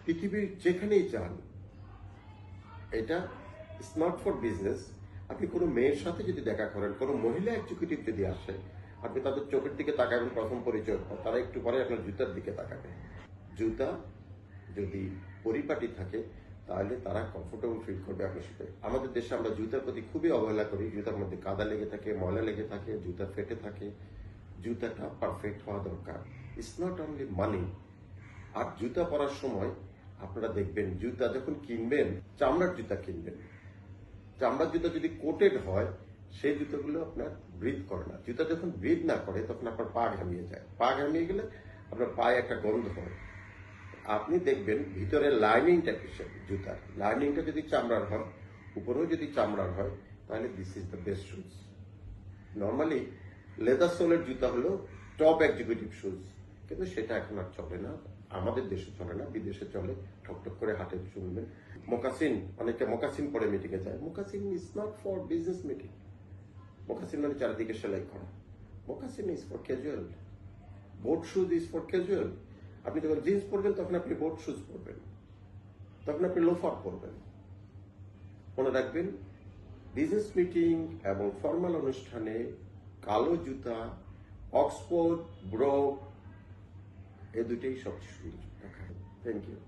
পৃথিবীর যেখানেই যান, এটা স্মার্ট ফর বিজনেস। আপনি কোনো মেয়ের সাথে যদি দেখা করেন, কোনো মহিলা এক্সিকিউটিভ যদি আসে, আপনি তাদের চোখের দিকে তাকাবেন প্রথম পরিচয় পর, তারা একটু পরে আপনার জুতার দিকে তাকাবে। জুতা যদি পরিপাটি থাকে তাহলে তারা কমফোর্টেবল ফিল করবে আপনার সাথে। আমাদের দেশে আমরা জুতার প্রতি খুবই অবহেলা করি। জুতার মধ্যে কাদা লেগে থাকে, ময়লা লেগে থাকে, জুতা ফেটে থাকে। জুতাটা পারফেক্ট হওয়া দরকার। ইটস নট অনলি মানি। আর জুতা পরার সময় আপনারা দেখবেন, জুতা যখন কিনবেন, চামড়ার জুতা কিনবেন। চামড়ার জুতা যদি কোটেড হয়, সেই জুতাগুলো আপনার ব্রিথ করে না। জুতা যখন ব্রিথ না করে তখন আপনার পা ঘামিয়ে যায়। পা ঘামিয়ে গেলে আপনার পায়ে একটা গন্ধ হয়। আপনি দেখবেন ভিতরে লাইনিংটা কিসের, জুতার লাইনিংটা যদি চামড়ার হয়, উপরেও যদি চামড়ার হয়, তাহলে this is the best shoes. Normally leather সোলের জুতা হলো টপ এক্সিকিউটিভ শুজ, কিন্তু সেটা এখন আর চলে না। আমাদের দেশে চলে না, বিদেশে চলে। ঠকঠক করে হাটে শুনবেন মোকাসিন, অনেকে মোকাসিন পরে মিটিং এ যায়। Moccasin is not for business meeting. Moccasin মানে চারিদিকে সেলাই করা। Moccasin is for casual. Boat shoes is for casual. আপনি যখন জিন্স পরবেন তখন আপনি বোট শুজ পরবেন, তখন আপনি লোফার পরবেন। মনে রাখবেন, বিজনেস মিটিং এবং ফর্মাল অনুষ্ঠানে কালো জুতা, অক্সফোর্ড, ব্রো, এই দুটোই সবচেয়ে সুন্দর দেখায়। Thank you.